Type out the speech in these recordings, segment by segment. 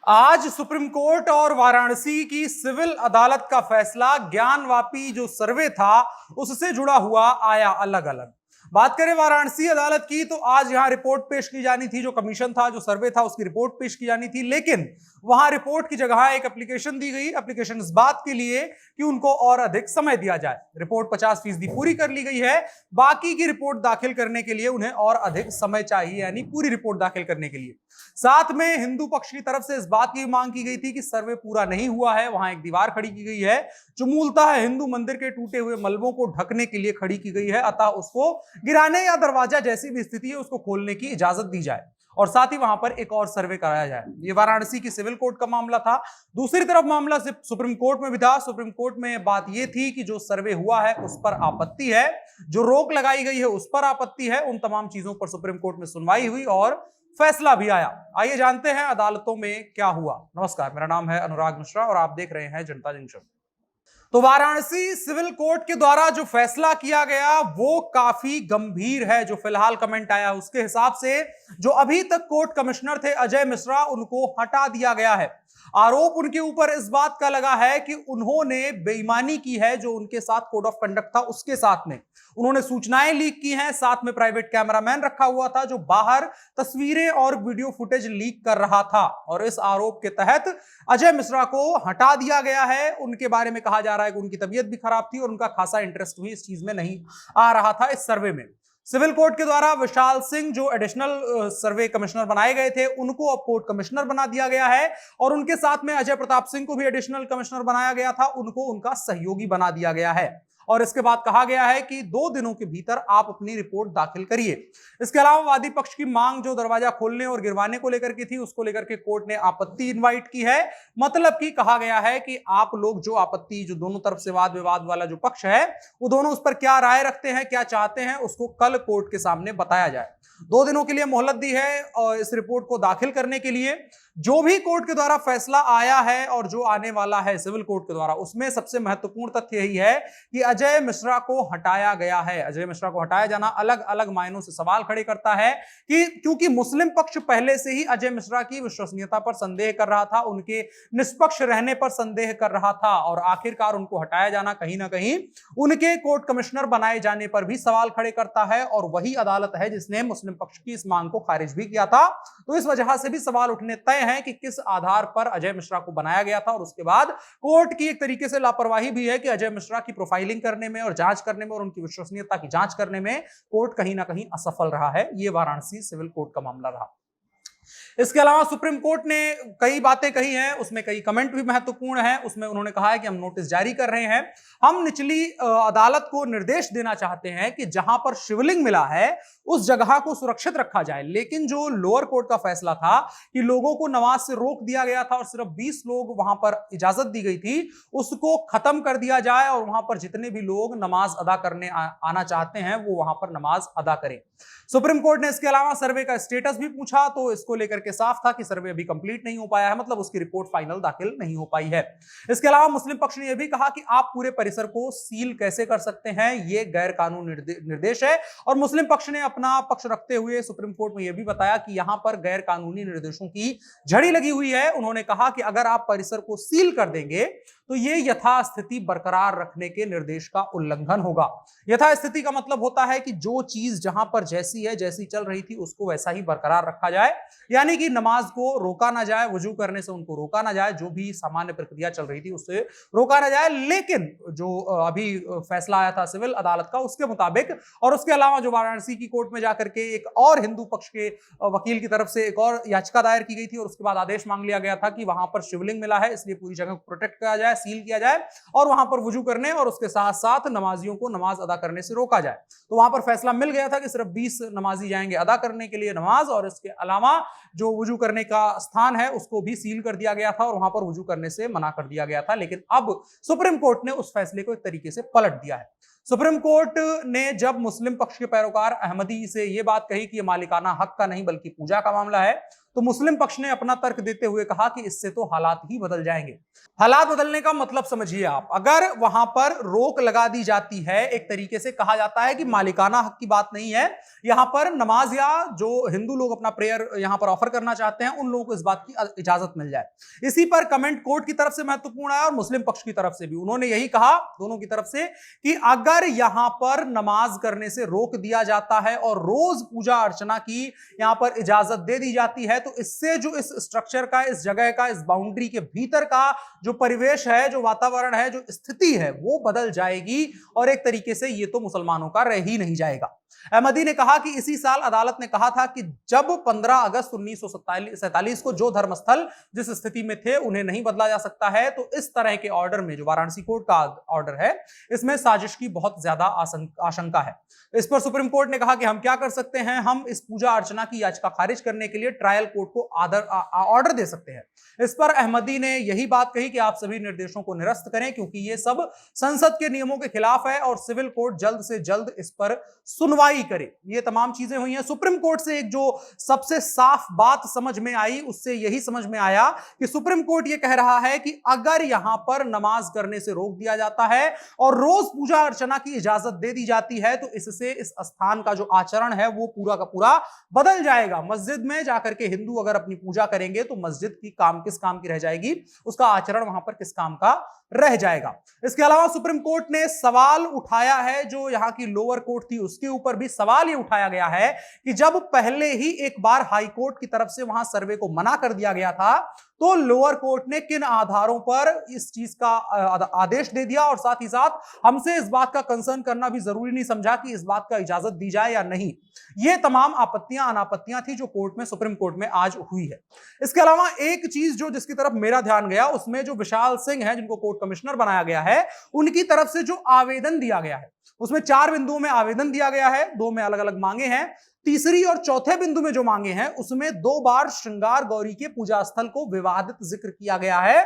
आज supreme court और वाराणसी की सिविल अदालत का फैसला ज्ञानवापी जो सर्वे था उससे जुड़ा हुआ आया अलग अलग। बात करें वाराणसी अदालत की तो आज यहां रिपोर्ट पेश की जानी थी, जो कमीशन था, जो सर्वे था, उसकी रिपोर्ट पेश की जानी थी, लेकिन वहां रिपोर्ट की जगह एक एप्लीकेशन दी गई। एप्लीकेशन इस बात के लिए कि उनको और अधिक समय दिया जाए। रिपोर्ट 50% पूरी कर ली गई है, बाकी की रिपोर्ट दाखिल करने के लिए उन्हें और अधिक समय चाहिए, यानी पूरी रिपोर्ट दाखिल करने के लिए। साथ में हिंदू पक्ष की तरफ से इस बात की मांग की गई थी कि सर्वे पूरा नहीं हुआ है, वहां एक दीवार खड़ी की गई है जो मूलतः हिंदू मंदिर के टूटे हुए मलबों को ढकने के लिए खड़ी की गई है, अतः उसको गिराने या दरवाजा जैसी भी स्थिति है उसको खोलने की इजाजत दी जाए और साथ ही वहां पर एक और सर्वे कराया जाए। ये वाराणसी की सिविल कोर्ट का मामला था। दूसरी तरफ मामला सुप्रीम कोर्ट में भी था। सुप्रीम कोर्ट में बात यह थी कि जो सर्वे हुआ है उस पर आपत्ति है, जो रोक लगाई गई है उस पर आपत्ति है। उन तमाम चीजों पर सुप्रीम कोर्ट में सुनवाई हुई और फैसला भी आया। आइए जानते हैं अदालतों में क्या हुआ। नमस्कार, मेरा नाम है अनुराग मिश्रा और आप देख रहे हैं जनता जंक्शन। तो वाराणसी सिविल कोर्ट के द्वारा जो फैसला किया गया वो काफी गंभीर है। जो फिलहाल कमेंट आया उसके हिसाब से जो अभी तक कोर्ट कमिश्नर थे अजय मिश्रा, उनको हटा दिया गया है। आरोप उनके ऊपर इस बात का लगा है कि उन्होंने बेईमानी की है, जो उनके साथ कोड ऑफ कंडक्ट था उसके साथ में उन्होंने सूचनाएं लीक की हैं। साथ में प्राइवेट कैमरामैन रखा हुआ था जो बाहर तस्वीरें और वीडियो फुटेज लीक कर रहा था और इस आरोप के तहत अजय मिश्रा को हटा दिया गया है। उनके बारे में कहा जा रहा है कि उनकी तबीयत भी खराब थी और उनका खासा इंटरेस्ट भी इस चीज में नहीं आ रहा था इस सर्वे में। सिविल कोर्ट के द्वारा विशाल सिंह जो एडिशनल सर्वे कमिश्नर बनाए गए थे उनको अब कोर्ट कमिश्नर बना दिया गया है और उनके साथ में अजय प्रताप सिंह को भी एडिशनल कमिश्नर बनाया गया था, उनको उनका सहयोगी बना दिया गया है। और इसके बाद कहा गया है कि 2 दिनों के भीतर आप अपनी रिपोर्ट दाखिल करिए। इसके अलावा वादी पक्ष की मांग जो दरवाजा खोलने और गिरवाने को लेकर की थी उसको लेकर के कोर्ट ने आपत्ति इनवाइट की है। मतलब कि कहा गया है कि आप लोग जो आपत्ति, जो दोनों तरफ से वाद विवाद वाला जो पक्ष है वो दोनों उस पर क्या राय रखते हैं, क्या चाहते हैं, उसको कल कोर्ट के सामने बताया जाए। 2 दिनों के लिए मोहलत दी है और इस रिपोर्ट को दाखिल करने के लिए। जो भी कोर्ट के द्वारा फैसला आया है और जो आने वाला है सिविल कोर्ट के द्वारा, उसमें सबसे महत्वपूर्ण तथ्य यही है कि अजय मिश्रा को हटाया गया है। अजय मिश्रा को हटाया जाना अलग अलग मायनों से सवाल खड़े करता है कि क्योंकि मुस्लिम पक्ष पहले से ही अजय मिश्रा की विश्वसनीयता पर संदेह कर रहा था, उनके निष्पक्ष रहने पर संदेह कर रहा था और आखिरकार उनको हटाया जाना कहीं ना कहीं उनके कोर्ट कमिश्नर बनाए जाने पर भी सवाल खड़े करता है। और वही अदालत है जिसने मुस्लिम पक्ष की इस मांग को खारिज भी किया था। तो इस वजह से भी सवाल उठने तय है कि किस आधार पर अजय मिश्रा को बनाया गया था। और उसके बाद कोर्ट की एक तरीके से लापरवाही भी है कि अजय मिश्रा की प्रोफाइलिंग करने में और जांच करने में और उनकी विश्वसनीयता की जांच करने में कोर्ट कहीं ना कहीं असफल रहा है। यह वाराणसी सिविल कोर्ट का मामला रहा। इसके अलावा सुप्रीम कोर्ट ने कई बातें कही हैं, उसमें कई कमेंट भी महत्वपूर्ण हैं। उसमें उन्होंने कहा है कि हम नोटिस जारी कर रहे हैं, हम निचली अदालत को निर्देश देना चाहते हैं कि जहां पर शिवलिंग मिला है उस जगह को सुरक्षित रखा जाए। लेकिन जो लोअर कोर्ट का फैसला था कि लोगों को नमाज से रोक दिया गया था और सिर्फ 20 लोग वहां पर इजाजत दी गई थी, उसको खत्म कर दिया जाए और वहां पर जितने भी लोग नमाज अदा करने आना चाहते हैं वो वहां पर नमाज अदा करें। सुप्रीम कोर्ट ने इसके अलावा सर्वे का स्टेटस भी पूछा तो इसको लेकर के साफ था कि सर्वे अभी कंप्लीट नहीं हो पाया है, मतलब उसकी रिपोर्ट फाइनल दाखिल नहीं हो पाई है। इसके अलावा मुस्लिम पक्ष ने यह भी कहा कि आप पूरे परिसर को सील कैसे कर सकते हैं, यह गैर कानूनी निर्देश है। और मुस्लिम पक्ष ने अपना पक्ष रखते हुए सुप्रीम कोर्ट में यह भी बताया कि यहां पर गैर कानूनी निर्देशों की झड़ी लगी हुई है। उन्होंने कहा कि अगर आप परिसर को सील कर देंगे तो यह यथास्थिति बरकरार रखने के निर्देश का उल्लंघन होगा। यथास्थिति का मतलब होता है कि जो चीज जहां पर जैसी है, जैसी चल रही थी, उसको वैसा ही बरकरार रखा जाए, यानी कि नमाज को रोका ना जाए, वजू करने से उनको रोका ना जाए, जो भी सामान्य प्रक्रिया चल रही थी उससे रोका ना जाए। लेकिन जो अभी फैसला आया था सिविल अदालत का उसके मुताबिक, और उसके अलावा जो वाराणसी की कोर्ट में जाकर के एक और हिंदू पक्ष के वकील की तरफ से एक और याचिका दायर की गई थी और उसके बाद आदेश मांग लिया गया था कि वहां पर शिवलिंग मिला है, इसलिए पूरी जगह को प्रोटेक्ट किया जाए, सील किया जाए और वहां पर वजू करने और उसके साथ साथ नमाजियों को नमाज अदा करने से रोका जाए। तो वहां पर फैसला मिल गया था कि सिर्फ 20 नमाजी जाएंगे अदा करने के लिए नमाज, और इसके अलावा जो वजू करने का स्थान है उसको भी सील कर दिया गया था और वहां पर वजू करने से मना कर दिया गया था। लेकिन अब सुप्रीम कोर्ट ने उस फैसले को एक तरीके से पलट दिया है। सुप्रीम कोर्ट ने जब मुस्लिम पक्ष के पैरोकार अहमदी से यह बात कही कि यह मालिकाना हक का नहीं बल्कि पूजा का मामला है, तो मुस्लिम पक्ष ने अपना तर्क देते हुए कहा कि इससे तो हालात ही बदल जाएंगे। हालात बदलने का मतलब समझिए आप, अगर वहां पर रोक लगा दी जाती है, एक तरीके से कहा जाता है कि मालिकाना हक की बात नहीं है, यहां पर नमाज या जो हिंदू लोग अपना प्रेयर यहां पर ऑफर करना चाहते हैं उन लोगों को इस बात की इजाजत मिल जाए। इसी पर कमेंट कोर्ट की तरफ से महत्वपूर्ण है और मुस्लिम पक्ष की तरफ से भी, उन्होंने यही कहा दोनों की तरफ से कि अगर यहां पर नमाज करने से रोक दिया जाता है और रोज पूजा अर्चना की यहां पर इजाजत दे दी जाती है तो इससे जो इस स्ट्रक्चर का, इस जगह का, इस बाउंड्री के भीतर का जो परिवेश है, जो वातावरण है, जो स्थिति है वो बदल जाएगी और एक तरीके से ये तो मुसलमानों का रह ही नहीं जाएगा। अहमदी ने कहा कि इसी साल अदालत ने कहा था कि जब 15 अगस्त 1947 को जो धर्मस्थल जिस स्थिति में थे उन्हें नहीं बदला जा सकता है, तो इस तरह के ऑर्डर में जो वाराणसी कोर्ट का ऑर्डर है इसमें साजिश की बहुत ज्यादा आशंका है। इस पर सुप्रीम कोर्ट ने कहा कि हम क्या कर सकते हैं, हम इस पूजा अर्चना की याचिका खारिज करने के लिए ट्रायल कोर्ट को ऑर्डर दे सकते हैं। इस पर अहमदी ने यही बात कही कि आप सभी निर्देशों को निरस्त करें क्योंकि ये सब संसद के नियमों के खिलाफ है और सिविल कोर्ट जल्द से जल्द इस पर सुनवाई करे। ये तमाम चीजें हुई हैं। सुप्रीम कोर्ट से एक जो सबसे साफ बात समझ में आई उससे यही समझ में आया कि सुप्रीम कोर्ट ये कह रहा है कि अगर यहां पर नमाज करने से रोक दिया जाता है और रोज पूजा अर्चना की इजाजत दे दी जाती है तो इससे इस स्थान का जो आचरण है वो पूरा का पूरा बदल जाएगा। मस्जिद में जाकर के हिंदू अगर अपनी पूजा करेंगे तो मस्जिद की काम किस काम की रह जाएगी, उसका आचरण वहां पर किस काम का रह जाएगा। इसके अलावा सुप्रीम कोर्ट ने सवाल उठाया है, जो यहां की लोअर कोर्ट थी उसके ऊपर भी सवाल ये उठाया गया है कि जब पहले ही एक बार हाई कोर्ट की तरफ से वहां सर्वे को मना कर दिया गया था तो लोअर कोर्ट ने किन आधारों पर इस चीज का आदेश दे दिया और साथ ही साथ हमसे इस बात का कंसर्न करना भी जरूरी नहीं समझा कि इस बात का इजाजत दी जाए या नहीं। ये तमाम आपत्तियां अनापत्तियां थी जो कोर्ट में, सुप्रीम कोर्ट में आज हुई है। इसके अलावा एक चीज जो जिसकी तरफ मेरा ध्यान गया उसमें जो विशाल सिंह है जिनको कोर्ट कमिश्नर बनाया गया है उनकी तरफ से जो आवेदन दिया गया है उसमें 4 बिंदुओं में आवेदन दिया गया है, 2 में अलग अलग मांगे हैं। तीसरी और चौथे बिंदु में जो मांगे हैं उसमें 2 बार श्रृंगार गौरी के पूजा स्थल को विवादित जिक्र किया गया है।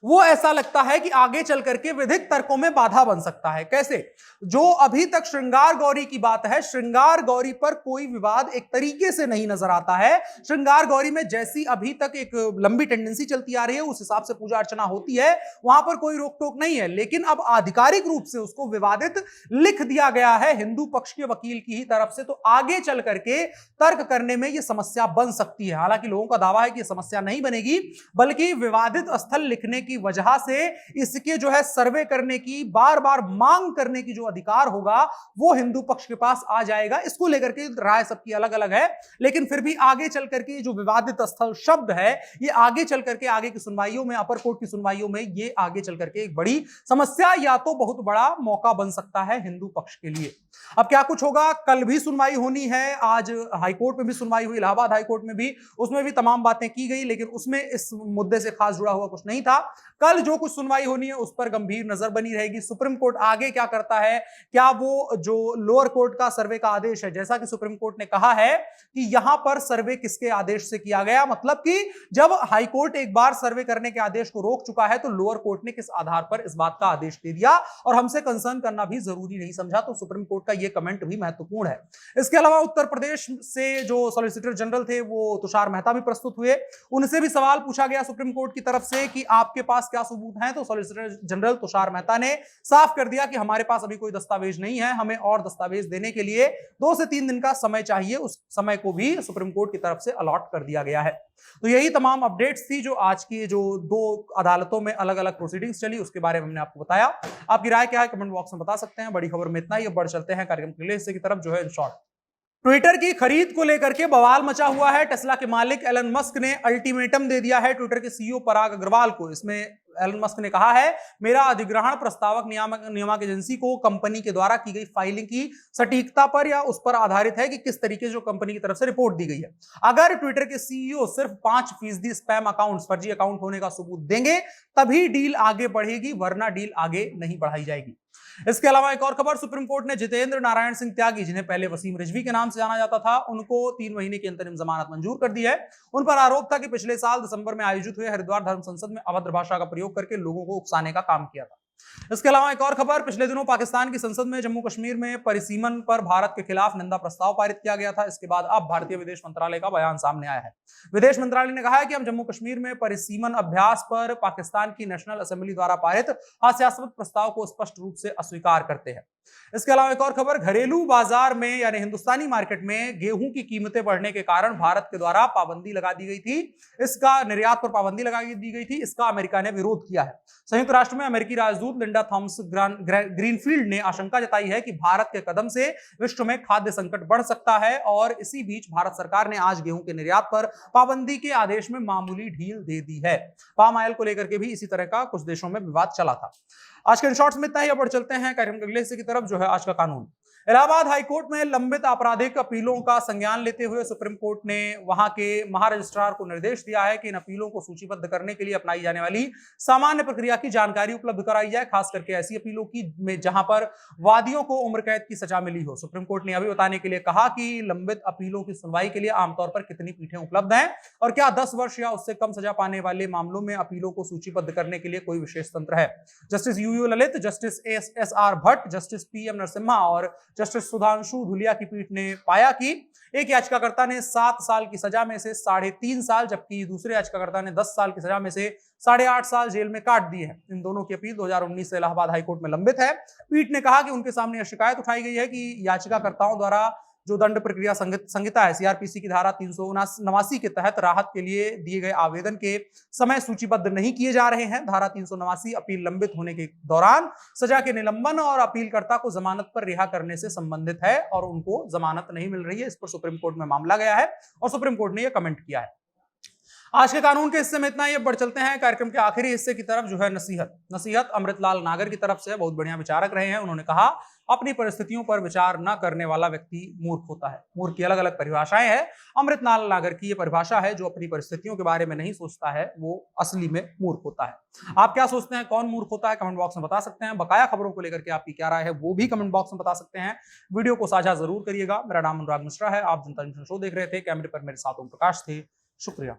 वो ऐसा लगता है कि आगे चल करके विधिक तर्कों में बाधा बन सकता है। कैसे? जो अभी तक श्रृंगार गौरी की बात है, श्रृंगार गौरी पर कोई विवाद एक तरीके से नहीं नजर आता है। श्रृंगार गौरी में जैसी अभी तक एक लंबी टेंडेंसी चलती आ रही है उस हिसाब से पूजा अर्चना होती है, वहां पर कोई रोक टोक नहीं है, लेकिन अब आधिकारिक रूप से उसको विवादित लिख दिया गया है हिंदू पक्ष के वकील की ही तरफ से, तो आगे चल करके तर्क करने में यह समस्या बन सकती है। हालांकि लोगों का दावा है कि समस्या नहीं बनेगी, बल्कि विवादित स्थल लिखने की वजह से इसके जो है सर्वे करने की, बार बार मांग करने की जो अधिकार होगा वो हिंदू पक्ष के पास आ जाएगा। इसको लेकर के राय सबकी अलग अलग है, लेकिन फिर भी आगे चल करके जो विवादित स्थल शब्द है ये आगे चल करके आगे की सुनवाइयों में, अपर कोर्ट की सुनवाइयों में ये आगे चल करके एक बड़ी समस्या या तो बहुत बड़ा मौका बन सकता है हिंदू पक्ष के लिए। अब क्या कुछ होगा, कल भी सुनवाई होनी है, आज हाईकोर्ट में भी सुनवाई हुई, इलाहाबाद हाईकोर्ट में भी, उसमें भी तमाम बातें की गई, लेकिन उसमें इस मुद्दे से खास जुड़ा हुआ कुछ नहीं था। कल जो कुछ सुनवाई होनी है उस पर गंभीर नजर बनी रहेगी। सुप्रीम कोर्ट आगे क्या करता है, क्या वो जो लोअर कोर्ट का सर्वे का आदेश है, जैसा कि सुप्रीम कोर्ट ने कहा है कि यहां पर सर्वे किसके आदेश से किया गया, मतलब कि जब हाई कोर्ट एक बार सर्वे करने के आदेश को रोक चुका है तो लोअर कोर्ट ने किस आधार पर इस बात का आदेश दे दिया और हमसे कंसर्न करना भी जरूरी नहीं समझा, तो सुप्रीम कोर्ट का यह कमेंट भी महत्वपूर्ण है। इसके अलावा उत्तर प्रदेश से जो सॉलिसिटर जनरल थे वो तुषार मेहता भी प्रस्तुत हुए, उनसे भी सवाल पूछा गया सुप्रीम कोर्ट की तरफ से कि आपके पास क्या सबूत हैं, तो सॉलिसिटर जनरल तुषार मेहता ने साफ कर दिया कि हमारे पास अभी कोई दस्तावेज नहीं है, हमें और दस्तावेज देने के लिए 2 से 3 दिन का समय चाहिए, उस समय को भी सुप्रीम कोर्ट की तरफ से अलॉट कर दिया गया है। तो यही तमाम अपडेट्स थी जो आज की जो 2 अदालतों में अलग अलग प्रोसीडिंग्स चली उसके बारे में हमने आपको बताया। आपकी राय क्या है कमेंट बॉक्स में बता सकते हैं। बड़ी खबर में इतना ही, अब बढ़ चलते हैं कार्यक्रम के लिए हिस्से की तरफ जो है इन शॉर्ट। ट्विटर की खरीद को लेकर के बवाल मचा हुआ है। टेस्ला के मालिक एलन मस्क ने अल्टीमेटम दे दिया है ट्विटर के सीईओ पराग अग्रवाल को। इसमें एलन मस्क ने कहा है, मेरा अधिग्रहण प्रस्तावक नियामक एजेंसी को कंपनी के द्वारा की गई फाइलिंग की सटीकता पर या उस पर आधारित है कि किस तरीके से जो कंपनी की तरफ से रिपोर्ट दी गई है। अगर ट्विटर के सीईओ सिर्फ 5% स्पैम अकाउंट्स, फर्जी अकाउंट होने का सबूत देंगे तभी डील आगे बढ़ेगी, वरना डील आगे नहीं बढ़ाई जाएगी। इसके अलावा एक और खबर, सुप्रीम कोर्ट ने जितेंद्र नारायण सिंह त्यागी, जिन्हें पहले वसीम रिजवी के नाम से जाना जाता था, उनको 3 महीने की अंतरिम जमानत मंजूर कर दी है। उन पर आरोप था कि पिछले साल दिसंबर में आयोजित हुए हरिद्वार धर्म संसद में अभद्र भाषा का प्रयोग करके लोगों को उकसाने का काम किया था। इसके अलावा एक और खबर, पिछले दिनों पाकिस्तान की संसद में जम्मू कश्मीर में परिसीमन पर भारत के खिलाफ निंदा प्रस्ताव पारित किया गया था। इसके बाद अब भारतीय विदेश मंत्रालय का बयान सामने आया है। विदेश मंत्रालय ने कहा है कि हम जम्मू कश्मीर में परिसीमन अभ्यास पर पाकिस्तान की नेशनल असेंबली द्वारा पारित हास्यास्पद प्रस्ताव को स्पष्ट रूप से अस्वीकार करते हैं। इसके अलावा एक और खबर, घरेलू बाजार में यानी हिंदुस्तानी मार्केट में गेहूं की कीमतें बढ़ने के कारण भारत के द्वारा पाबंदी लगा दी गई थी। इसका निर्यात पर पाबंदी लगा दी गई थी। इसका अमेरिका ने विरोध किया है। संयुक्त राष्ट्र में अमेरिकी राजदूत लिंडा थॉमस ग्रीनफील्ड ने आशंका जताई है कि भारत के कदम से विश्व में खाद्य संकट बढ़ सकता है और इसी बीच भारत सरकार ने आज गेहूं के निर्यात पर पाबंदी के आदेश में मामूली ढील दे दी है। पाम ऑयल को लेकर के भी इसी तरह का कुछ देशों में विवाद चला था। आज के इन शॉर्ट्स में इतना ही। अब बढ़ चलते हैं कार्यक्रम के अगले हिस्से की तरफ, जो है आज का कानून। इलाहाबाद हाईकोर्ट में लंबित आपराधिक अपीलों का संज्ञान लेते हुए सुप्रीम कोर्ट ने वहां के महारजिस्ट्रार को निर्देश दिया है कि इन अपीलों को सूचीबद्ध करने के लिए अपनाई जाने वाली सामान्य प्रक्रिया की जानकारी उपलब्ध कराई जाए, खास करके ऐसी अपीलों की में जहां पर वादियों को उम्र कैद की सजा मिली हो। सुप्रीम कोर्ट ने अभी बताने के लिए कहा कि लंबित अपीलों की सुनवाई के लिए आमतौर पर कितनी पीठें उपलब्ध हैं और क्या 10 वर्ष या उससे कम सजा पाने वाले मामलों में अपीलों को सूचीबद्ध करने के लिए कोई विशेष तंत्र है। Justice U U Lalit, justice S R. Bhat, justice P M. Narasimha और जस्टिस सुधांशु धुलिया की पीठ ने पाया कि एक याचिकाकर्ता ने 7 साल की सजा में से 3.5 साल, जबकि दूसरे याचिकाकर्ता ने 10 साल की सजा में से 8.5 साल जेल में काट दिए हैं। इन दोनों की अपील 2019 से इलाहाबाद हाईकोर्ट में लंबित है। पीठ ने कहा कि उनके सामने यह शिकायत उठाई गई है कि याचिकाकर्ताओं द्वारा जो दंड प्रक्रिया संहिता है सीआरपीसी की धारा 389 के तहत राहत के लिए दिए गए आवेदन के समय सूचीबद्ध नहीं किए जा रहे हैं। धारा 389 अपील लंबित होने के दौरान सजा के निलंबन और अपीलकर्ता को जमानत पर रिहा करने से संबंधित है और उनको जमानत नहीं मिल रही है। इस पर सुप्रीम कोर्ट में मामला गया है और सुप्रीम कोर्ट ने यह कमेंट किया है। आज के कानून के हिस्से में इतना ही। बढ़ चलते हैं कार्यक्रम के आखिरी हिस्से की तरफ, जो है नसीहत अमृतलाल नागर की तरफ से। बहुत बढ़िया विचारक रहे हैं। उन्होंने कहा, अपनी परिस्थितियों पर विचार न करने वाला व्यक्ति मूर्ख होता है। मूर्ख की अलग अलग परिभाषाएं हैं। अमृतलाल नागर की यह परिभाषा है, जो अपनी परिस्थितियों के बारे में नहीं सोचता है वो असली में मूर्ख होता है। आप क्या सोचते हैं, कौन मूर्ख होता है? कमेंट बॉक्स में बता सकते हैं। बकाया खबरों को लेकर के आपकी क्या राय है वो भी कमेंट बॉक्स में बता सकते हैं। वीडियो को साझा जरूर करिएगा। मेरा नाम अनुराग मिश्रा है। आप जनता जंक्शन शो देख रहे थे। कैमरे पर मेरे साथ ओम प्रकाश थे। शुक्रिया।